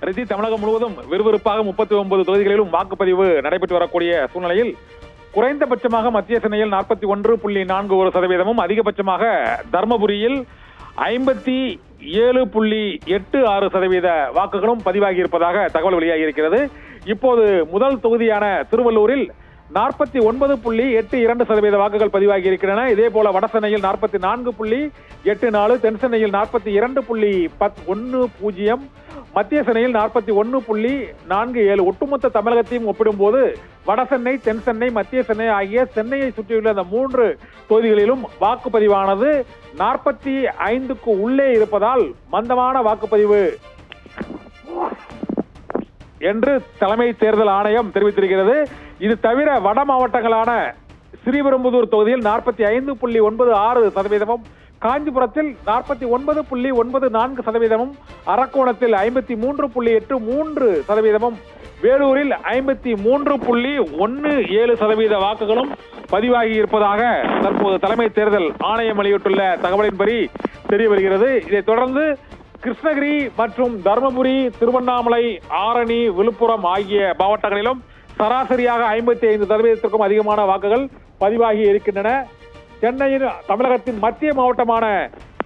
ரித்தி தமிழகம் முழுவதும் விறுவிறுப்பாக 39 தொகுதிகளிலும் வாக்குப்பதிவு நடைபெற்று வரக்கூடிய சூழ்நிலையில் குறைந்தபட்சமாக மத்திய சென்னையில் 41.41%, அதிகபட்சமாக தர்மபுரியில் 57.86% வாக்குகளும் பதிவாகி இருப்பதாக தகவல் வெளியாகி இருக்கிறது. இப்போது முதல் தொகுதியான திருவள்ளூரில் 49.82% வாக்குகள் பதிவாகி இருக்கின்றன. இதே போல வட சென்னையில் 44.84, தென் சென்னையில் 42.10, மத்திய சென்னையில் 41.47. ஒட்டுமொத்த தமிழகத்தையும் ஒப்பிடும்போது வட சென்னை, தென் சென்னை, மத்திய சென்னை ஆகிய சென்னையை சுற்றியுள்ள அந்த 3 தொகுதிகளிலும் வாக்குப்பதிவானது 45க்கு உள்ளே இருப்பதால் மந்தமான வாக்குப்பதிவு என்று தலைமை தேர்தல் ஆணையம் தெரிவித்திருக்கிறது. இது தவிர வட மாவட்டங்களான ஸ்ரீபெரும்புதூர் தொகுதியில் 45.96%, காஞ்சிபுரத்தில் 49.94%, அரக்கோணத்தில் 53.83%, வேலூரில் 53.17% வாக்குகளும் பதிவாகி இருப்பதாக தற்போது தலைமை தேர்தல் ஆணையம் வெளியிட்டுள்ள தகவலின்படி தெரிய வருகிறது. இதைத் தொடர்ந்து கிருஷ்ணகிரி மற்றும் தர்மபுரி, திருவண்ணாமலை, ஆரணி, விழுப்புரம் ஆகிய மாவட்டங்களிலும் சராசரியாக 55%க்கும் அதிகமான வாக்குகள் பதிவாகி இருக்கின்றன. சென்னையில் தமிழகத்தின் மத்திய மாவட்டமான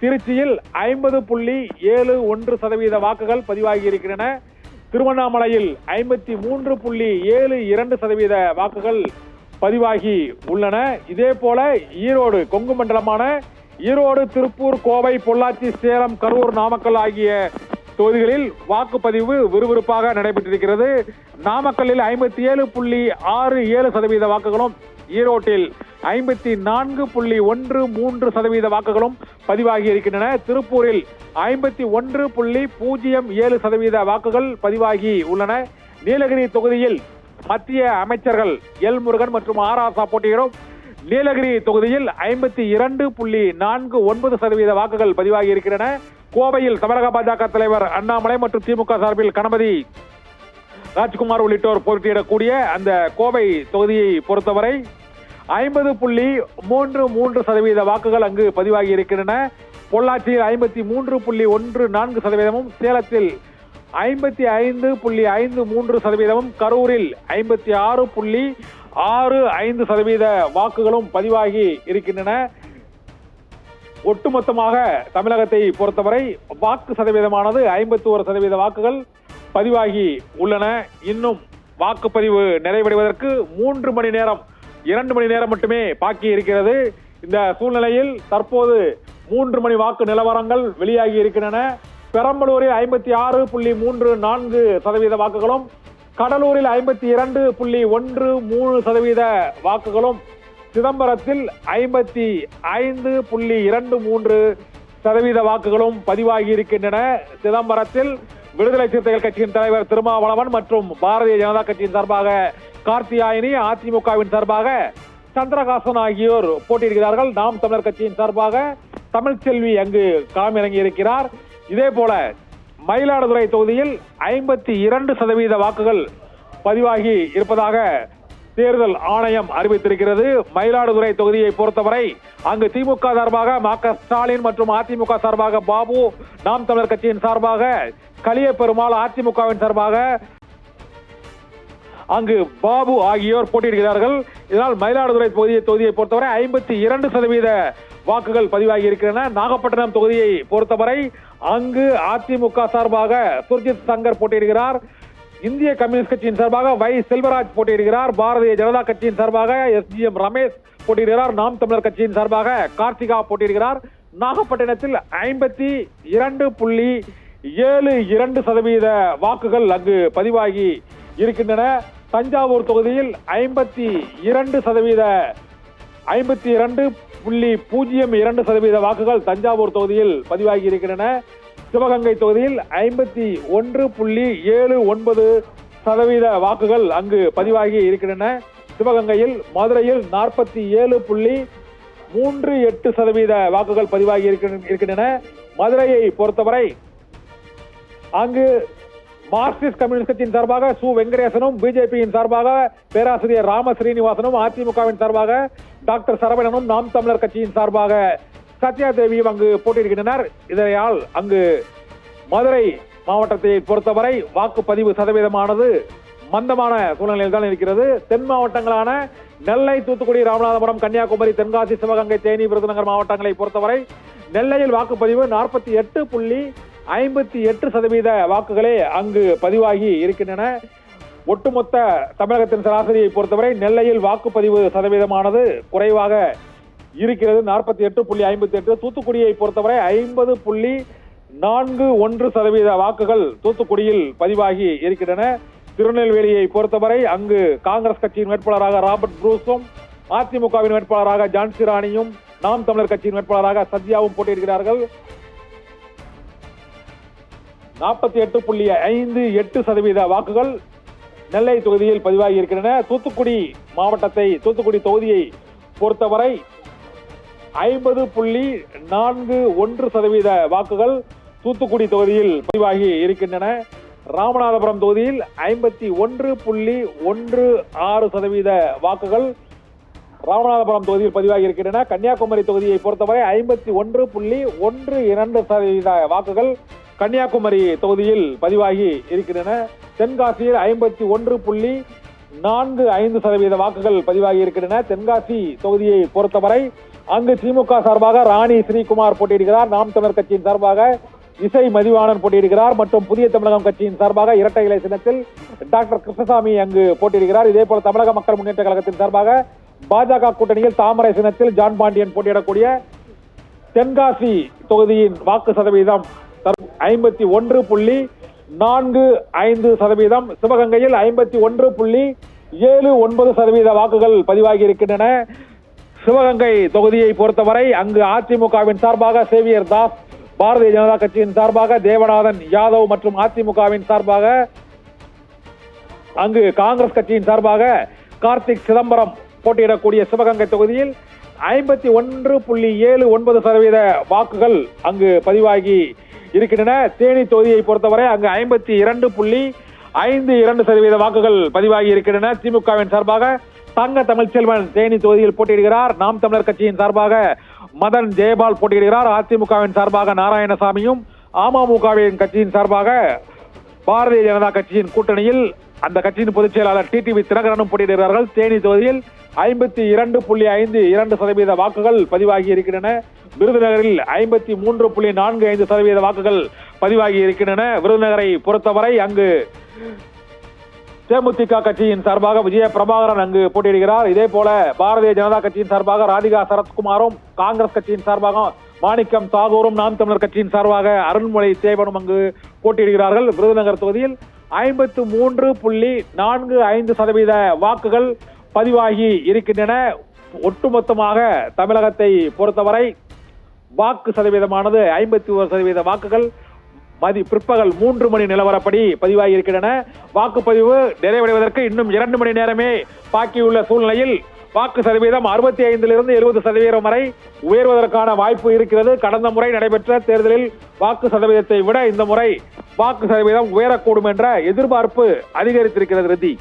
திருச்சியில் 50.71% வாக்குகள் பதிவாகி இருக்கின்றன. திருவண்ணாமலையில் 53.72% வாக்குகள் பதிவாகி உள்ளன. இதே போல ஈரோடு, கொங்கு மண்டலமான ஈரோடு, திருப்பூர், கோவை, பொள்ளாச்சி, சேலம், கரூர், நாமக்கல் ஆகிய தொகுதிகளில் வாக்குப்பதிவு விறுவிறுப்பாக நடைபெற்றிருக்கிறது. நாமக்கல்லில் 57.67% வாக்குகளும், ஈரோட்டில் 54.13% வாக்குகளும் பதிவாகி இருக்கின்றன. திருப்பூரில் 51.07% வாக்குகள் பதிவாகி உள்ளன. நீலகிரி தொகுதியில் மத்திய அமைச்சர்கள் எல் முருகன் மற்றும் ஆர் ஆசா போட்டியிடும் நீலகிரி தொகுதியில் 52.49% வாக்குகள் பதிவாகி இருக்கின்றன. கோவையில் தமிழக பாஜக தலைவர் அண்ணாமலை மற்றும் திமுக சார்பில் கணபதி ராஜ்குமார் உள்ளிட்டோர் போட்டியிடக்கூடிய அந்த கோவை தொகுதியை பொறுத்தவரை 50.33% வாக்குகள் அங்கு பதிவாகி இருக்கின்றன. பொள்ளாச்சியில் 53.14%, சேலத்தில் 55.53%, கரூரில் 56.65% வாக்குகளும் பதிவாகி இருக்கின்றன. ஒட்டுமொத்தமாக தமிழகத்தை பொறுத்தவரை வாக்கு சதவீதமானது 51% வாக்குகள் பதிவாகி உள்ளன. இன்னும் வாக்குப்பதிவு நிறைவடைவதற்கு 2 மணி நேரம் மட்டுமே பாக்கி இருக்கிறது. இந்த சூழ்நிலையில் தற்போது 3 மணி வாக்கு நிலவரங்கள் வெளியாகி இருக்கின்றன. பெரம்பலூரில் 56.34% வாக்குகளும், கடலூரில் 52.13% வாக்குகளும், சிதம்பரத்தில் 55.23% வாக்குகளும் பதிவாகி இருக்கின்றன. சிதம்பரத்தில் விடுதலை சிறுத்தைகள் கட்சியின் தலைவர் திருமாவளவன் மற்றும் பாரதிய ஜனதா கட்சியின் சார்பாக கார்த்தியாயினி, அதிமுகவின் சார்பாக சந்திரகாசன் ஆகியோர் போட்டியிடுகிறார்கள். நாம் தமிழர் கட்சியின் சார்பாக தமிழ்ச்செல்வி அங்கு களமிறங்கி இருக்கிறார். இதே போல மயிலாடுதுறை தொகுதியில் 52% வாக்குகள் பதிவாகி இருப்பதாக தேர்தல் ஆணையம் அறிவித்திருக்கிறது. மயிலாடுதுறை தொகுதியை பொறுத்தவரை அங்கு திமுக சார்பாக மா.க. ஸ்டாலின் மற்றும் அதிமுக சார்பாக பாபு, நாம் தமிழர் கட்சியின் சார்பாக கலியபெருமாள், அதிமுகவின் சார்பாக அங்கு பாபு ஆகியோர் போட்டியிடுகிறார்கள். இதனால் மயிலாடுதுறை தொகுதியை பொறுத்தவரை 52% வாக்குகள் பதிவாகி இருக்கின்றன. நாகப்பட்டினம் தொகுதியை பொறுத்தவரை அங்கு அதிமுக சார்பாக சுர்ஜித் சங்கர் போட்டியிடுகிறார். இந்திய கம்யூனிஸ்ட் கட்சியின் சார்பாக வை. செல்வராஜ் போட்டியிடுகிறார். பாரதிய ஜனதா கட்சியின் சார்பாக எஸ்.ஜி.எம். ரமேஷ் போட்டியிடுகிறார். நாம் தமிழர் கட்சியின் சார்பாக கார்த்திகா போட்டியிடுகிறார். நாகப்பட்டினத்தில் 52.72% வாக்குகள் அங்கு பதிவாகி இருக்கின்றன. தஞ்சாவூர் தொகுதியில் 52.02% வாக்குகள் தஞ்சாவூர் தொகுதியில் பதிவாகி இருக்கின்றன. சிவகங்கை தொகுதியில் 51.79% வாக்குகள் அங்கு பதிவாகி இருக்கின்றன. சிவகங்கையில், மதுரையில் 47.38% வாக்குகள் பதிவாகி இருக்கின்றன. மதுரையை பொறுத்தவரை அங்கு மார்க்சிஸ்ட் கம்யூனிஸ்ட் கட்சியின் சார்பாக சு. வெங்கடேசனும், பிஜேபியின் சார்பாக பேராசிரியர் ராம ஸ்ரீனிவாசனும், அதிமுகவின் சார்பாக டாக்டர் சரவணனும், நாம் தமிழர் கட்சியின் சார்பாக சத்யா தேவியும் அங்கு போட்டியிடுகின்றனர். இதனால் அங்கு மதுரை மாவட்டத்தை பொறுத்தவரை வாக்குப்பதிவு சதவீதமானது மந்தமான சூழ்நிலையில் தான் இருக்கிறது. தென் மாவட்டங்களான நெல்லை, தூத்துக்குடி, ராமநாதபுரம், கன்னியாகுமரி, தென்காசி, சிவகங்கை, தேனி, விருதுநகர் மாவட்டங்களை பொறுத்தவரை நெல்லையில் வாக்குப்பதிவு 48.58% வாக்குகளே அங்கு பதிவாகி இருக்கின்றன. ஒட்டுமொத்த தமிழகத்தின் சராசரியை பொறுத்தவரை நெல்லையில் வாக்குப்பதிவு சதவீதமானது குறைவாக இருக்கிறது, 48.58. தூத்துக்குடியை பொறுத்தவரை 50.41% வாக்குகள் தூத்துக்குடியில் பதிவாகி இருக்கின்றன. திருநெல்வேலியை பொறுத்தவரை அங்கு காங்கிரஸ் கட்சியின் வேட்பாளராக ராபர்ட் புரூஸும், அதிமுகவின் வேட்பாளராக ஜான்சி ராணியும், நாம் தமிழர் கட்சியின் வேட்பாளராக சத்யாவும் போட்டியிடுகிறார்கள். 48.58% வாக்குகள் நெல்லை தொகுதியில் பதிவாகி இருக்கின்றன. தூத்துக்குடி தொகுதியை பொறுத்தவரை 50.41% வாக்குகள் தூத்துக்குடி தொகுதியில் பதிவாகி இருக்கின்றன. ராமநாதபுரம் தொகுதியில் 51.16% வாக்குகள் ராமநாதபுரம் தொகுதியில் பதிவாகி இருக்கின்றன. கன்னியாகுமரி தொகுதியை பொறுத்தவரை 51.12% வாக்குகள் கன்னியாகுமரி தொகுதியில் பதிவாகி இருக்கின்றன. தென்காசியில் 51.45% வாக்குகள் பதிவாகி இருக்கின்றன. தென்காசி தொகுதியை பொறுத்தவரை அங்கு திமுக சார்பாக ராணி ஸ்ரீகுமார் போட்டியிடுகிறார், நாம் தமிழர் கட்சியின் சார்பாக இசை மதிவாணன் போட்டியிடுகிறார் மற்றும் புதிய தமிழகம் கட்சியின் சார்பாக இரட்டை இலை சின்னத்தில் டாக்டர் கிருஷ்ணசாமி அங்கு போட்டியிடுகிறார். இதே போல தமிழக மக்கள் முன்னேற்ற கழகத்தின் சார்பாக பாஜக கூட்டணியில் தாமரை சின்னத்தில் ஜான் பாண்டியன் போட்டியிடக்கூடிய தென்காசி தொகுதியின் வாக்கு சதவீதம் 51.45%. சிவகங்கையில் 51.79% வாக்குகள் பதிவாகி இருக்கின்றன. சிவகங்கை தொகுதியை பொறுத்தவரை அங்கு அதிமுகவின் சார்பாக சேவியர் தாஸ், பாரதிய ஜனதா கட்சியின் சார்பாக தேவநாதன் யாதவ் மற்றும் அதிமுகவின் சார்பாக அங்கு காங்கிரஸ் கட்சியின் சார்பாக கார்த்திக் சிதம்பரம் போட்டியிடக்கூடிய சிவகங்கை தொகுதியில் 51.79% வாக்குகள் அங்கு பதிவாகி இருக்கின்றன. தேனி தொகுதியை பொறுத்தவரை அங்கு 52.52% வாக்குகள் பதிவாகி இருக்கின்றன. திமுகவின் சார்பாக தங்க தமிழ்ச்செல்வன் தேனி தொகுதியில் போட்டியிடுகிறார். நாம் தமிழர் கட்சியின் சார்பாக மதன் ஜெயபால் போட்டியிடுகிறார். அதிமுகவின் சார்பாக நாராயணசாமியும், அமமுகவின் கட்சியின் சார்பாக பாரதிய ஜனதா கட்சியின் கூட்டணியில் அந்த கட்சியின் பொதுச் செயலாளர் டிடிவி தினகரனும் போட்டியிடுகிறார்கள். தேனி தொகுதியில் 52.52% வாக்குகள் பதிவாகி இருக்கின்றன. விருதுநகரில் 53.45% வாக்குகள் பதிவாகி இருக்கின்றன. விருதுநகரை பொறுத்தவரை அங்கு தேமுதிக கட்சியின் சார்பாக விஜய பிரபாகரன் அங்கு போட்டியிடுகிறார். இதே போல பாரதிய ஜனதா கட்சியின் சார்பாக ராதிகா சரத்குமாரும், காங்கிரஸ் கட்சியின் சார்பாக மாணிக்கம் தாகூரும், நாம் தமிழர் கட்சியின் சார்பாக அருண்மொழி தேவனும் அங்கு போட்டியிடுகிறார்கள். விருதுநகர் தொகுதியில் 53.45% வாக்குகள் பதிவாகி இருக்கின்றன. ஒட்டுமொத்தமாக தமிழகத்தை பொறுத்தவரை வாக்கு சதவீதமானது 51% வாக்குகள் பிற்பகல் 3 மணி நிலவரப்படி பதிவாகி இருக்கின்றன. வாக்குப்பதிவு நிறைவடைவதற்கு இன்னும் 2 மணி நேரமே பாக்கியுள்ள சூழ்நிலையில் வாக்கு சதவீதம் 65% 70% வரை உயர்வதற்கான வாய்ப்பு இருக்கிறது. கடந்த முறை நடைபெற்ற தேர்தலில் வாக்கு சதவீதத்தை விட இந்த முறை வாக்கு சதவீதம் உயரக்கூடும் என்ற எதிர்பார்ப்பு அதிகரித்திருக்கிறது. ரித்தி.